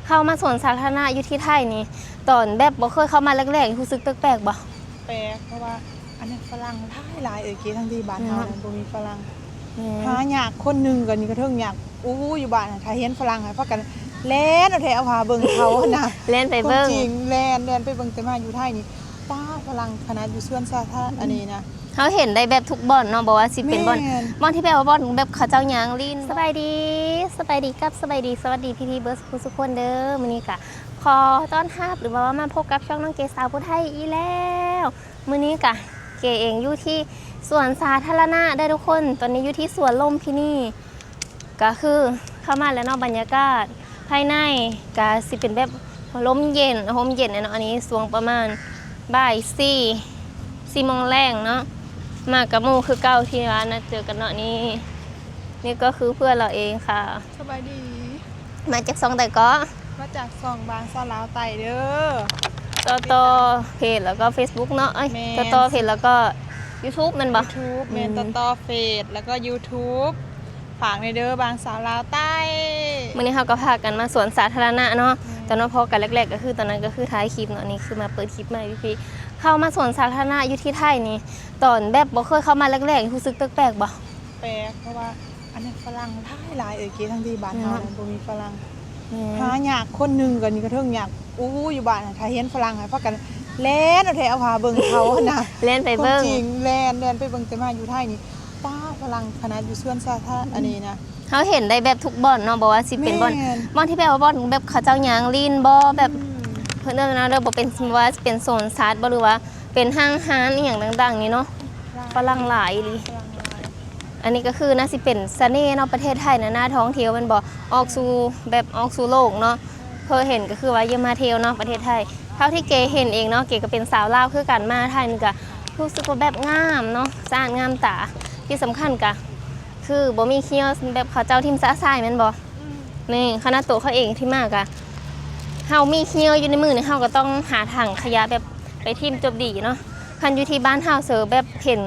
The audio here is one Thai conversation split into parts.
เข้ามาสวนสาธารณะอยู่ที่ไทยนี่ตอนแบบบ่เคยเข้ามาแรกๆรู้สึกแปลกๆบ่แปลกเพราะว่าอันนี้ฝรั่งหลายเก๋ทั้งที่บ้านเฮาบ่มีฝรั่งหายากคนนึงก็นี่ก็เทิงยากอยู่บ้านถ้าเห็นฝรั่งให้พากันแล่นเอาแถวหาเบิ่งเขาน่ะ เล่นไปเบิ่งจริงแล่นไปเบิ่งแต่มาอยู่ไทยนี่ป้าฝรั่งขนาดอยู่สวนสาธารณะอันนี้นะเขาเห็นได้แบบทุกบ่อนเนาะบอกว่าสิเป็นบ่อนที่แบบว่าบ่อนแบบเขาเจ้ายางลีนสบายดีกับสบายดีสวัสดีพี่ๆเบิร์ดทุกคนเด้อมื้อนี้ก็ขอต้อนรับหรือว่ามาพบกับช่องน้องเกสาวผู้ไทยอีแล้วมื้อนี้ก็เกเองอยู่ที่สวนสาธารณะได้ทุกคนตอนนี้อยู่ที่สวนลมพินีก็คือเข้ามาแล้วเนาะบรรยากาศภายในก็สิเป็นแบบลมเย็นเนาะอันนี้สวงประมาณบ่าย4 โมงแรงเนาะมากับหมู่คือเก้าที่ร้านนะเจอกันเนาะนี่ก็คือเพื่อนเราเองค่ะสบายดีมาจากซองแต่ก็มาจากซองบางสลาวไต่เด้อต่อเพจแล้วก็ Facebook เนาะต่อเพจแล้วก็ YouTube มันบ่ YouTube แม่นต่อเฟซแล้วก็ YouTube ฝากในเด้อบางสาวลาวใต้มื้อนี้เฮาก็พากันมาสวนสาธารณะเนาะตอนนั้นพอกันแรกๆก็คือตอนนั้นก็คือท้ายคลิปเนาะนี่คือมาเปิดคลิปใหม่พี่ๆเข้ามาสวนสาธารณะอยู่ที่ไทยนี่ตอนแบบบ่เคยเข้ามาแรกๆรู้สึกแปลกๆบ่แปลกเพราะว่าอันนี้ฝรั่งหลายเก๋ทั้งที่บ้านเฮาบ่มีฝรั่งหายากคนนึงก็นี่ก็เทิงยากอยู่บ้านถ้าเห็นฝรั่งให้พากันแล่นเอาแถวหาเบิ่งเขาน่ะเล่นไปเบิ่งจริงแล่นไปเบิ่งแต่มาอยู่ไทยนี่ป้าฝรั่งขนาดอยู่สวนสาธารณะอันนี้นะเขาเห็นได้แบบทุกบ่อนเนาะบอกว่าสิเป็นบ่อนที่แบบว่าบ่อนแบบเขาเจ้ายางลีนบ่แบบเพิ่นเอิ้นนะบ่เป็นว่าเป็นโซนซาดบ่หรือว่าเป็นห้างร้านอีหยังต่างๆนี่เนาะฝรั่งหลายอีอันนี้ก็คือน่าสิเป็นเสน่ห์เนาะประเทศไทยนะน่าท่องเที่ยวมันบ่ออกสู่โลกเนาะเพิ่นเห็นก็คือว่าอย่ามาเที่ยวเนาะประเทศไทยเท่าที่เกเห็นเองเนาะเกก็เป็นสาวลาวคือกันมาไทยนี่ก็รู้สึกว่าแบบงามเนาะสะอาดงามตาที่สำคัญก็คือบ่มีเขี้ยวแบบเขาเจ้าทิมซะทรายแม่นบ่นี่คณะตัวเขาเองที่มากอะเฮามีเขี้ยวอยู่ในมือนี่เฮาก็ต้องหาถังขยะแบบไปทิมจบดีเนาะคันอยู่ที่บ้านเฮาเสิร์ฟแบบเห็น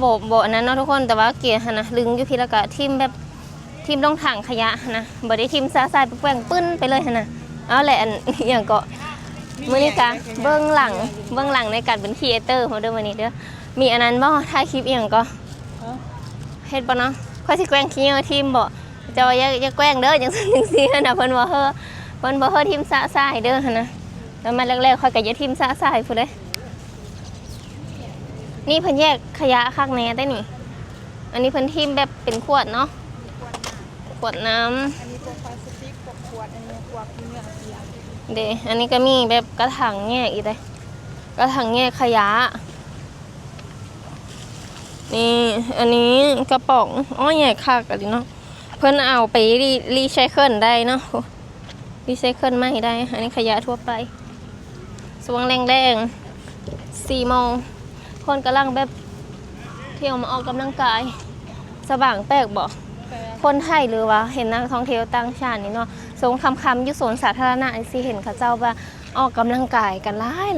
บ่อันนั้นเนาะทุกคนแต่ว่าเกียร์นะลึงอยู่พี่แล้วก็ทิมแบบทิมลงถังขยะนะบ่ได้ทิมซะทรายแกว่งปึ้นไปเลยนะเอาแหละอันอย่างก็มื้อนี้กะเบื้องหลังในการเป็นครีเอเตอร์ของเด้อมื้อนี้เด้อมีอันนั้นบ่ถ่ายคลิปอีหยังก็เฮ็ดบ่เนาะค่อยสิแกล้งขี้ทีมบ่เจ้าอย่าแกล้งเด้อจังซี่นะเพิ่นบ่เฮ้อทีมซะซ่าให้เด้อหั่นนะแล้วมาแรกๆค่อยก็อย่าทีมซะซ่าให้พุ่นเด้นี่เพิ่นแยกขยะคักแน่ได้นี่อันนี้เพิ่นทีมแบบเป็นขวดเนาะขวดน้ำอันนี้พวกพลาสติกพวกขวดอันนี้พวกเนื้อเสียเด้อันนี้ก็มีแบบกระถางแยกอีกเด้กระถางแยกขยะนี่อันนี้กระป๋องใหญ่คักอันนี้เนาะเพิ่นเอาไปรีไซเคิลได้เนาะรีไซเคิลไม่ได้อันนี้ขยะทั่วไปสว่างแรง4 โมงคนกำลังแบบเที่ยวมาออกกำลังกายสว่างแปลกบ่คนไทยหรือว่าเห็นนักท่องเที่ยวต่างชาตินี่เนาะทรงคำอยู่สวนสาธารณะสิเห็นเขาเจ้าว่าออกกำลังกายกันหลาย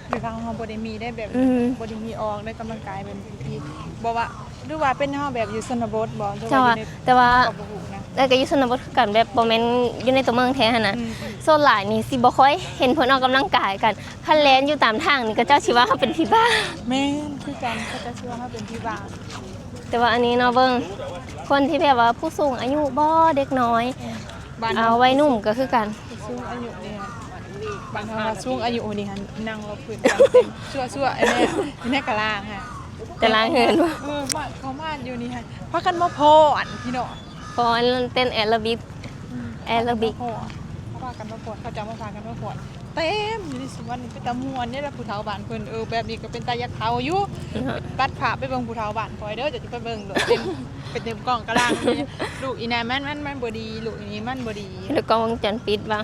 อยู่ทางเฮาบ่ได้มีได้แบบบ่ได้มีออกได้กำลังกายแบบที่บ่ว่าหรือว่าเป็นเฮาแบบอยู่ชนบทบ่แต่ว่าแล้วก็อยู่ชนบทคือกันแบบบ่แม่นอยู่ในตัวเมืองแท้หั่นน่ะโซนหลายนี่สิบ่ค่อยเห็นเพิ่นออกกำลังกายกันคันแล่นอยู่ตามทางนี่ก็เจ้าสิว่าเฮาเป็นพี่บ้าแม่นคือกันเขาจะสิว่าเฮาเป็นพี่บ้าแต่ว่าอันนี้เนาะเบิ่งคนที่แบบว่าผู้สูงอายุบ่เด็กน้อยเอาวัยหนุ่มก็คือกันสูงอายุนี่บางท่านสูงอายุนี่หั่นนั่งรอพื้นกันเต็มชั่วๆไอ้แม่กะลางค่ะแต่ล้างเงินว่าเขามาอยู่นี่ค่ะพากันมาพออันพี่น้องพอเต้นแอโรบิกพากันมาพอเขาจะมาพากันมาพอเต็มอยู่ในสวนนี่เป็นตะมวนนี่แหละผู้เฒ่าบ้านเพิ่นแบบนี้ก็เป็นตายักษ์เฒ่าอยู่ตัดภาพไปเบิ่งผู้เฒ่าบ้านคอยเด้อจะไปเบิ่งเป็นเต็มกล้องกะลางลูกอีนายมันบ่ดีลูกอีนี้มันบ่ดีแล้วกล้องวงจรปิดว่า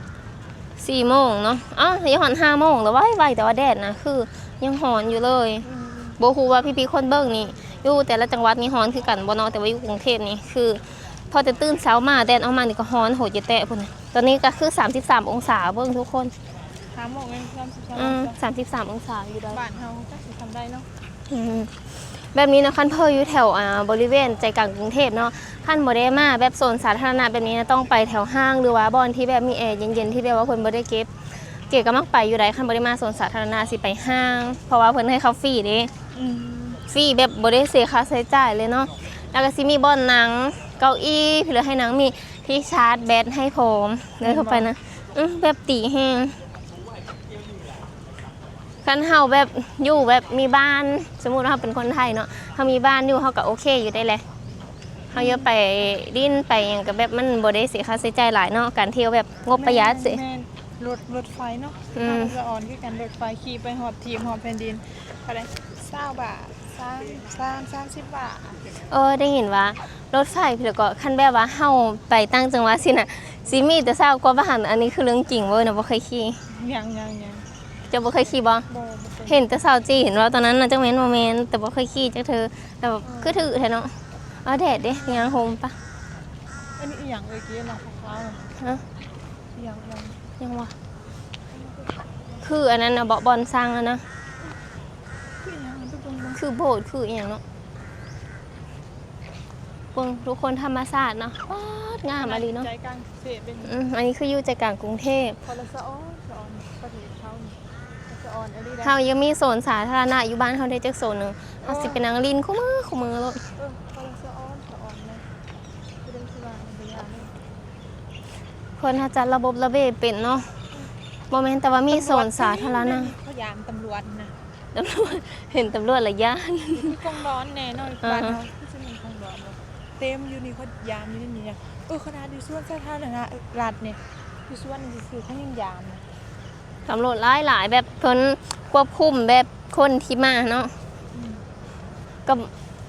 4 โมงเนาะยังหอน5 โมงแล้วไวแต่ว่าแดดนะคือยังหอนอยู่เลยบ่ฮู้ว่าพี่ๆคนเบิ่งนี่อยู่แต่ละจังหวัดนี่หอนคือกันบ่เนาะแต่ว่าอยู่กรุงเทพนี่คือพอจะตื่นเช้ามาแดดออกมานี่ก็หอนโหดจะแตะพุ่นตอนนี้ก็คือ33 องศาเบิ่งทุกคน5 โมงเอง33 องศาอยู่ได้บ้านเฮาก็สิทำได้เนาะ แบบนี้นะคันเพออยู่แถวบริเวณใจกลางกรุงเทพเนาะคันบ่ได้มาแบบโซนสาธารณะแบบนี้นะต้องไปแถวห้างหรือว่าบ่อนที่แบบมีแอร์เย็นๆที่แบบว่าเพิ่นบ่ได้เก็บก็มักไปอยู่ได้คันบ่ได้มาโซนสาธารณะสิไปห้าง เพราะว่าเพิ่นให้เข้าฟรีเด้ฟรีแบบบ่ได้เสียค่าใช้จ่ายเลยเนาะแล้วก็สิมีบ่อนหนังเก้าอี้เพื่อให้หนังมีที่ชาร์จแบตให้พร้อมเลยเข้าไปนะแบบตีแห้งคันเฮาแบบอยู่แบบมีบ้านสมมุติว่าเฮาเป็นคนไทยเนาะเฮามีบ้านอยู่เฮาก็โอเคอยู่ได้แหละเฮาอย่าไปดิ้นไปหยังก็แบบมันบ่ได้เสียค่าใช้จ่ายหลายเนาะการเที่ยวแบบงบประหยัดสิรถไฟเนาะละอ่อนคือกันรถไฟขี่ไปหอบทีมหอบแผ่นดินเท่าไหร่20 บาท30 บาทได้เห็นว่ารถไฟพี่แล้วก็คันแบบว่าเฮาไปตั้งจังหวัดสิน่ะสิมีแต่20กว่าบาทอันนี้คือเรื่องจริงเว้ยนะบ่เคยขี่ยังจะบ่เคยขี่บ่เห็นแต่สาวจีเห็นว่าตอนนั้นน่ะจังแม่นบ่แม่นแต่บ่เคยขี่จักเธอแต่แบบคือถือแท้เนาะแดดเด้ยางโฮมปะอันนี้อีหยังกี้หนังขาวฮะยังวะคืออันนั้นน่ะบอนสร้างแล้วนะคือโบสถ์คืออีหยังเนาะเบิ่งทุกคนธรรมศาสตร์เนาะงามอะลีเนาะใจกลางเสพเป็นอันนี้คืออยู่ใจกลางกรุงเทพพอละสะอ้อนประเทศเฮายังมีโซนสาธารณะอยู่บ้านเฮาได้จักโซนนึงเฮาสิไปนั่งลินคู่มือรถคนถ้าจัดระบบระเบียบเป็นเนาะบ่แม่นแต่ว่ามีโซนสาธารณะเขายามตำรวจนะตำรวจเห็นตำรวจละย่านกองร้อนแน่นอนบ้านเฮาที่มีกองร้อนเต็มอยู่นี่เขายามอยู่นี่ขนาดอยู่ส่วนสาธารณะรัฐเนี่ยอยู่ส่วนนี่คือเขายังยามตำรวจหลายแบบเพิ่นควบคุมแบบคนที่มาเนาะกับ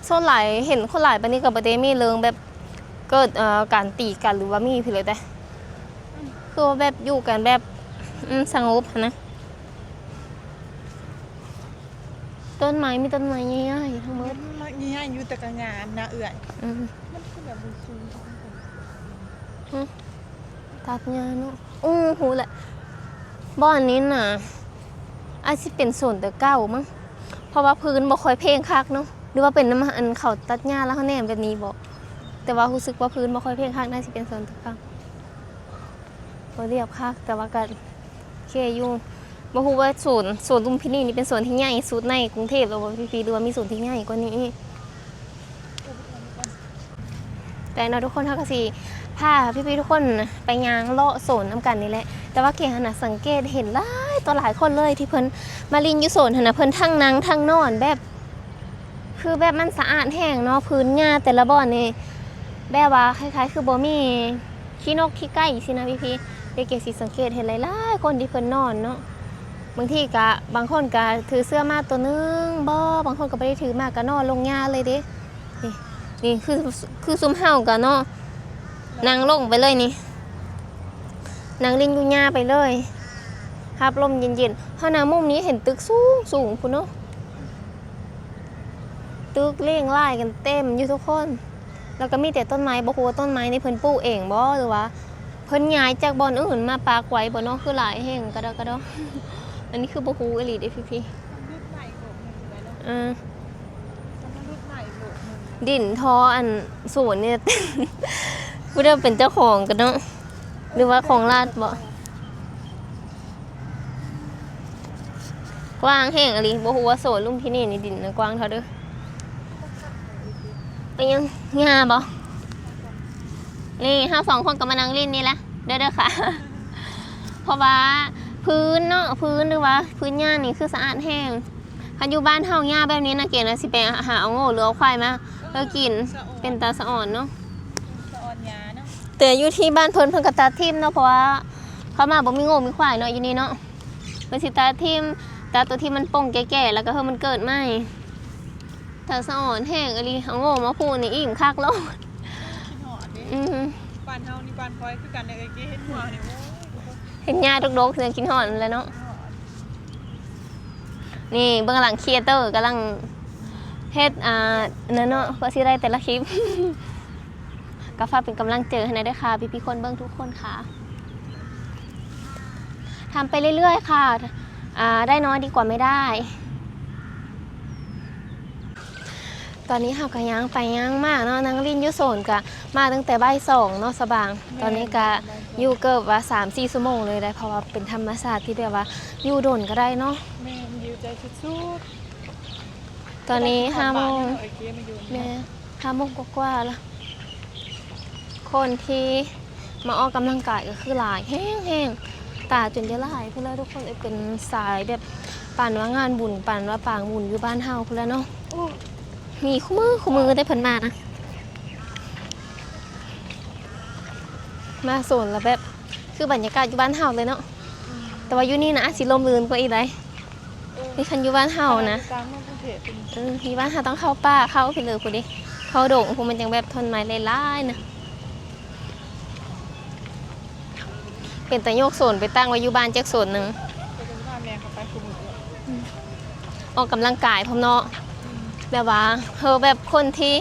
โซนหลายเห็นคนหลายปานนี้ก็บ่ได้มีเรื่องแบบเกิดการตีกันหรือว่ามีพี่เลยแต่คือว่าแบบอยู่กันแบบสงบนะต้นไม้มีต้นไม้ใหญ่ๆทั้งหมดใหญ่อยู่แต่ก็งามนะเอื่อยมันคือแบบสูงตัดหญ้าเนาะหูแหละบ่อนนี้น่ะอาจสิเป็นส่วนแต่เก่ามั้งเพราะว่าพื้นบ่ค่อยเพลงคักเนาะหรือว่าเป็นน้ำอันเขาตัดหญ้าแล้วเขาแนมแบบนี้บ่แต่ว่ารู้สึกว่าพื้นบ่ค่อยเพลงคักน่าสิเป็นส่วนแต่เก่าบ่เรียบคักแต่ว่าก็เคอยู่บ่ฮู้ว่าสวนลุมพินีนี่เป็นสวนที่ใหญ่สุดในกรุงเทพหรือว่าพี่ๆหรือว่ามีสวนที่ใหญ่กว่านี้แต่เนาะทุกคนเฮาก็สิพาพี่ๆทุกคนไปย่างเลาะโซนนำกันนี่แหละแต่ว่าเก๋น่ะสังเกตเห็นหลายคนเลยที่เพิ่นมาลินอยู่โซนน่ะเพิ่นทั้งนั่งทั้งนอนแบบคือแบบมันสะอาดแห้งเนาะพื้นหญ้าแต่ละบ่อนนี่แบบว่าคล้ายๆคือบ่มีขี้นกขี้ไก่สินะพี่ๆเก๋สิสังเกตเห็นหลายๆคนที่เพิ่นนอนเนาะบางทีก็บางคนก็ถือเสื้อมาตัวนึงบ่บางคนก็บ่ได้ถือมาก็นอนลงหญ้าเลยเด้นี่คือซุมเฮาก็เนาะนั่งลงไปเลยนี่นั่งลิงอยู่หญ้าไปเลยรับลมเย็นๆเพราะมุมนี้เห็นตึกสูงพุ่นเนาะตึกเรียงรายกันเต็มอยู่ทุกคนแล้วก็มีแต่ต้นไม้บ่ฮู้ว่าต้นไม้นี่เพิ่นปลูกเองบ่หรือว่าเพิ่นย้ายจากบ่อนอื่นมาปากไว้บ่เนาะคือหลายแห่งกระดออันนี้คือบ่ฮู้อีหลีเด้พี่ดินทออันสวนเนี่ยกูได้เป็นเจ้าของกันเนาะหรือว่าของราชบ่กว้างแห้งอะไรบ่ฮู้ว่าโซนลุมพินีนี่ดินกว้างเท่าเด้อเป็นยังงาบ่นี่เฮา2คนก็มานั่งเล่นนี่แหละเด้อค่ะเพราะว่าพื้นเนาะพื้นหรือว่าพื้นหญ้านี่คือสะอาดแห้งคันอยู่บ้านเฮาหญ้าแบบนี้นะเก๋น่ะสิไปหาเอาโง่หรือเอาควายมาแล้วกินเป็นตาสะอ่อนเนาะสะอ่อนหญ้าเนาะแต่อยู่ที่บ้านเพิ่นก็ตัดทิ่มเนาะเพราะว่าเขามาบ่มีโง่มีควายเนาะอยู่นี่เนาะเพิ่นสิตัดทิ่มตาตัวที่มันป่งแก่ๆแล้วก็เฮามันเกิดใหม่ถ้าสะอ่อนแห้งอีหลีเอาโง่มาพูนี่อิ่มคักแล้วบ้านเฮานี่บ้านคอยคือกันเด้อเก๋เฮ็ดหัวนี่โอ้เห็นหญ้าดกๆเสือกินหอนแล้วเนาะนี่เบื้องหลังครีเอเตอร์กำลังเฮ็ดเนาะว่าสิได้แต่ละคลิปก็ฝากเป็นกำลังใจให้ด้วยค่ะพี่ๆคนเบิ่งทุกคนค่ะทำไปเรื่อยๆค่ะได้น้อยดีกว่าไม่ได้ ตอนนี้เฮาก็ย่างไปย่างมาเนาะนางลินอยู่โซนก็มาตั้งแต่บ่าย2เนาะสบางตอนนี้ก็อยู่เกือบว่า 3-4 ชั่วโมงเลยได้เพราะว่าเป็นธรรมชาติที่แบบว่าอยู่โดนก็ได้เนาะ แม่ยิวใจสุด ตอนนี้5โมง ไอ้เกมมาอยู่ แม่5โมงกว่าๆแล้วคนที่มาออกกำลังกายก็คือหลายแห้งๆตาจนจะลายเพื่อนแล้วทุกคนเป็นสายแบบปั่นว่างานบุญปั่นว่าปางบุญอยู่บ้านเฮาเพื่อนแล้วเนาะ โอ้ มีคู่มือได้ผลมานะมาโซนแล้วแบบคือบรรยากาศอยู่บ้านเฮาเลยเนาะแต่ว่าอยู่นี่นะสิลมลื่นกว่าอีกเลยนี่คันอยู่บ้านเฮานะ ตามเมืองกรุงเทพเป็น ที่บ้านเฮาต้องเข้าป่าเข้าไปเลยพอดีเข้าดงพวกมันจังแบบทนไม้หลายๆนะเป็นแต่โยกโซนไปตั้งไว้อยู่บ้านจักโซนหนึ่ง จะเป็นว่าแม่เขาไปคุมมือ ออกกำลังกายพร้อมเนาะแบบว่าแบบคนที่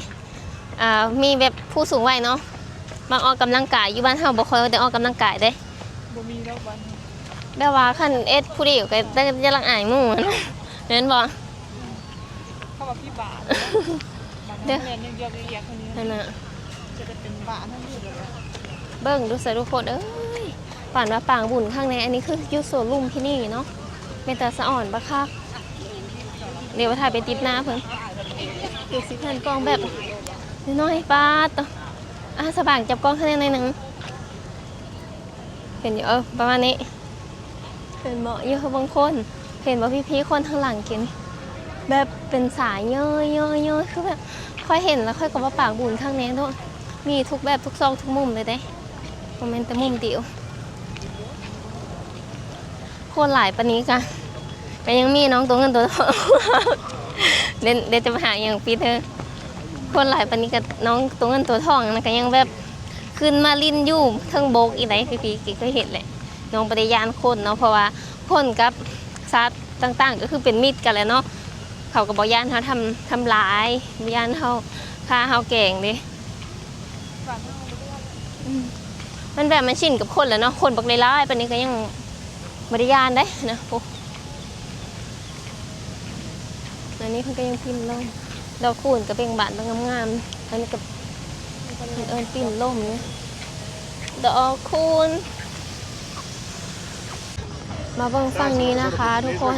มีแบบผู้สูงวัยเนาะมาออกกำลังกายอยู่บ้านเฮาบ่ค่อยได้ออกกำลังกายเด้ บ่มีแล้ววัน แบบว่าคันเอ็ดผู้เดียวก็ได้จะลังอายหมู่นะแม่นบ่ เข้ามาพี่บาทบาทเรียนยังเยอะเรียกคนนี้ นั่นน่ะ จะเป็นบาทนั่นอยู่เลย เบิ่งดูใส่ทุกคนเอ้ยป่านว่าปางบุญข้างในอันนี้คืออยู่โซนลุ่มที่นี่เนาะเป็นตาสะอ่อนบักคักเดี๋ยวถ่ายไปติดหน้าเพิ่นดูสิแผ่นกล้องแบบน้อยๆปาดต่อสว่างจับกล้องข้างในหน่อยหนึงเห็นอยู่ประมาณนี้เห็นบ่เยอะบางคนเห็นว่าพี่ๆคนข้างหลังกินแบบเป็นสายเยอะคือแบบค่อยเห็นแล้วค่อยก็ว่าปางบุญข้างในด้วยมีทุกแบบทุกซอกทุกมุมเลยเด้โมเมนต์แต่มุมเดียวคนหลายปานนี้กันก็ยังมีน้องตัวเงินตัวทอง เดี๋ยวจะไปหาอย่างปีเธอคนหลายปานนี้กับน้องตัวเงินตัวทองนะก็ยังแบบขึ้นมาลินอยู่เทิงโบกอีไรพี่เคยเห็นเลยน้องปฏิญาณคนเนาะเพราะว่าคนกับสัตว์ต่างๆ ก็คือเป็นมิตรกันแหล้วเนาะเขาก็บอกย่านเขาทำร้ายย่านเขาฆ่าเขาแกงดิ บาทเท่าไหร่ มันแบบมันชินกับคนแล้วเนาะคนบักเลยร้ายปานนี้ก็ยังบริยานได้นะโอ้อันนี้เพิ่นก็ยังพิมพ์ลงดอกคูณก็เป็นบานบางงามๆอันนี้ก็พิมพ์ล่มเนี่ยดอกคูณมาเบิ่งฝั่งนี้นะคะ ทุกคน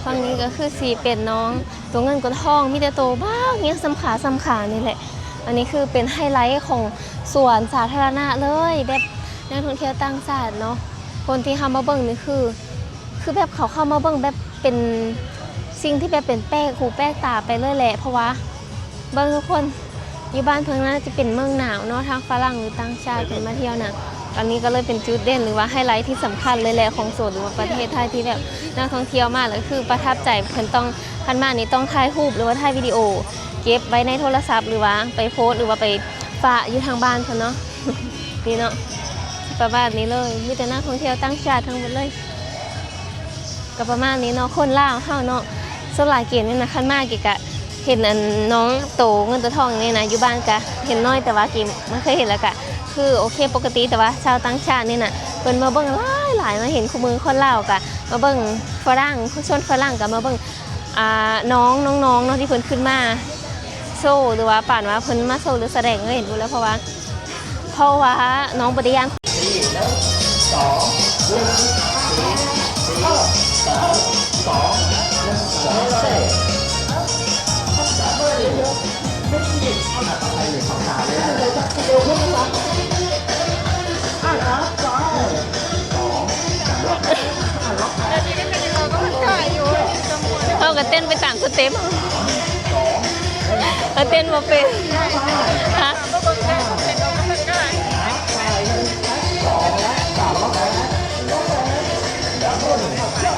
ฝั่งนี้ก็คือสีเป็นน้องตัวเงินตัวทองมีแต่โตบ้างเงี้ยสำขานี่แหละอันนี้คือเป็นไฮไลท์ของสวนสาธารณะเลยแบบนักท่องเที่ยวต่างชาติเนาะคนที่เข้ามาเบิ่งนี่คือแบบเขาเข้ามาเบิ่งแบบเป็นสิ่งที่แบบเป็นแป้งหูแป้งตาไปเลยแหละเพราะว่าเบิ่งทุกคนอยู่บ้านเพิ่งน่าจะเป็นเมืองหนาวเนาะทางฝรั่งหรือต่างชาติเป็นมาเที่ยวนะอันนี้ก็เลยเป็นจุดเด่นหรือว่าไฮไลท์ที่สำคัญเลยแหละของโซนหรือว่าประเทศไทยที่แบบนักท่องเที่ยวมาเลยคือประทับใจเพิ่นต้องคันมานี่ต้องถ่ายรูปหรือว่าถ่ายวิดีโอเก็บไว้ในโทรศัพท์หรือว่าไปโพสต์หรือว่าไปฝากอยู่ทางบ้านเพิ่นเนาะ นี่เนาะประมาณนี้เลยมีแต่นักท่องเที่ยวต่างชาติทั้งหมดเลยก็ประมาณนี้เนาะคนลาวเฮาเนาะสลายเกียรตินี่นะคันมากกี่กะเห็นอันน้องโตเงินตัวทองนี่นะอยู่บ้านกะเห็นน้อยแต่ว่ากี่ไม่เคยเห็นแล้วกะคือโอเคปกติแต่ว่าชาวต่างชาตินี่น่ะเพิ่นมาเบิ่งหลายมาเห็นคู่มือคนลาวกะมาเบิ่งฝรั่งผู้ชนฝรั่งกะมาเบิ่งน้องเนาะที่เพิ่นขึ้นมาโชว์หรือว่าป่านว่าเพิ่นมาโชว์หรือแสดงก็เห็นดูแล้วเพราะว่าน้องปฏิญาณเขาก็เต้นไปตามสเต็ปเขาเต้นมาเป็นฮะ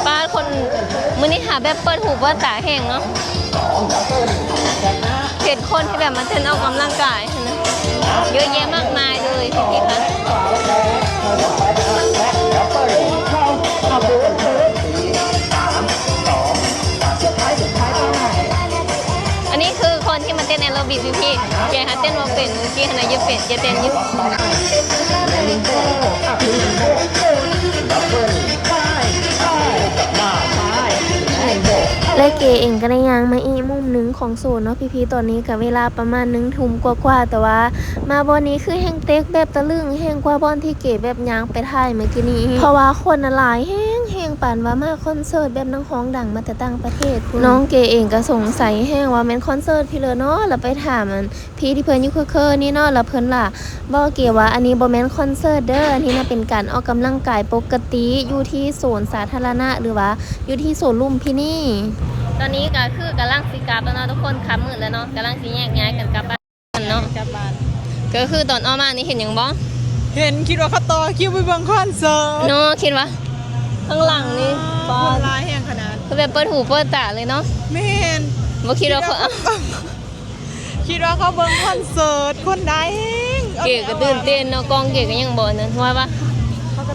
ป้าคนมื้อนี้หาแบบเปิดหูเปิดตาแห้งเนาะเห็นคนที่แบบมาเต้นออกกำลังกายนะเยอะแยะมากมายเลยพี่ๆคะอันนี้คือคนที่มาเต้นแอโรบิกพี่ๆแกหาเต้นมาเป็นเมื่อกี้ขณะยืดเป็ดจะเต้นยืดและเกเองก็ได้ยางมาอีมุม มหนึ่งของโซนเนาะพี่ๆตอนนี้กับเวลาประมาณ1 ทุ่มกว่าๆแต่ว่ามาบอนนี้คือแห้งเต็กแบบตะลึงแห้งกว่าบอนที่เก๋แบบยางไปถ่ายเมื่อกี้นี้เพราะว่าคนหลายแห้งปานว่ามาคอนเสิร์ตแบบนักร้องดังมาแต่ต่างประเทศพู้นน้องเก๋เองก็สงสัยแห้งว่าแม่นคอนเสิร์ตพี่เลยเนาะแล้วไปถามมันพี่ที่เพิ่นอยู่คือนี่เนาะแล้วเพิ่นล่ะบอกเก๋ว่าอันนี้บ่แม่นคอนเสิร์ตเด้ออันนี้น่ะเป็นการออกกำลังกายปกติอยู่ที่สวนสาธารณะหรือว่าอยู่ที่สวนลุมพินีตอนนี้ก็คือกำลังสิกลับแล้วเนาะทุกคนค่ำมืดแล้วเนาะกำลังสิแยกย้ายกันกลับบ้านเนาะ กลับบ้าน ก็คือตอนออกมานี่เห็นหยังบ่ เห็นคิดว่าเขาต่อคิวไปเบิ่งคอนเสิร์ต เนาะคิดว่าข้างหลังนี่ปอ คน ด ร้ายแห่งขนาด คือแบบเปิดหูเปิดตาเลยเนาะ ไม่เห็น บ่คิดว่าเขา คิดว่าเขาเบิ่งคอนเสิร์ตคนใดแห่ง เก๋ก็ตื่นเต้นเนาะกองเก๋ก็ยังบ่นั่นว่าปะ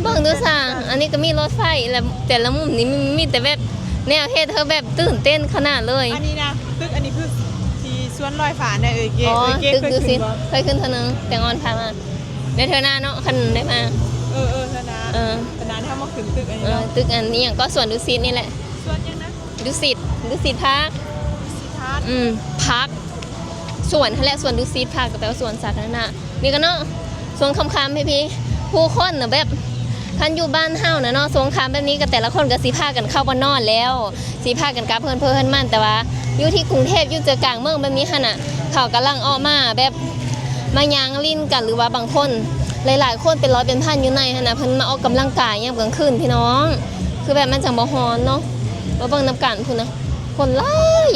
เบิ่งดูซะอันนี้ก็มีรถไฟแล้วแต่ละมุมนี่มีแต่แบบแนวเฮ็ดเธอแบบตื่นเต้นขนาดเลย อันนี้นะตึกอันนี้คือที่สวนลอยฟ้าเนี่ยเก๋ อ๋อ เก๋ ตึก เคย ดูสิ ขึ้นบ่ เคยขึ้นเท่านึงแต่งอนพามาเดี๋ยวเธอหน้าเนาะคันได้มา ธนา เออ ธนาที่เขามาขึ้นตึกอันนี้ เออ เนาะ ตึกอันนี้อย่างก็สวนดุสิตนี่แหละ สวนยังนะ ดุสิตพาร์ค สิทัศน์ พักสวนนั่นแหละสวนดุสิตพักแต่ว่าสวนสาธารณะนี่ก็เนาะสวนคำพี่ผู้คนน่ะแบบท่านอยู่บ้านเฮาน่ะเนาะสวนคำแบบนี้ก็แต่ละคนก็สิพากันเข้าบ้านนอนแล้วสิพากันกลับเพิ่นมันแต่ว่าอยู่ที่กรุงเทพอยู่เจอกลางเมืองแบบนี้หั่นน่ะเขากำลังออกมาแบบมายางลิ้นกันหรือว่าบางคนหลายๆคนเป็นร้อยเป็นพันอยู่ในหั่นน่ะเพิ่นมาออกกำลังกายยามกลางคืนพี่น้องคือแบบมันจังบ่ฮ้อนเนาะมาเบิ่งน้ำกันพุ่นนะคนหลาย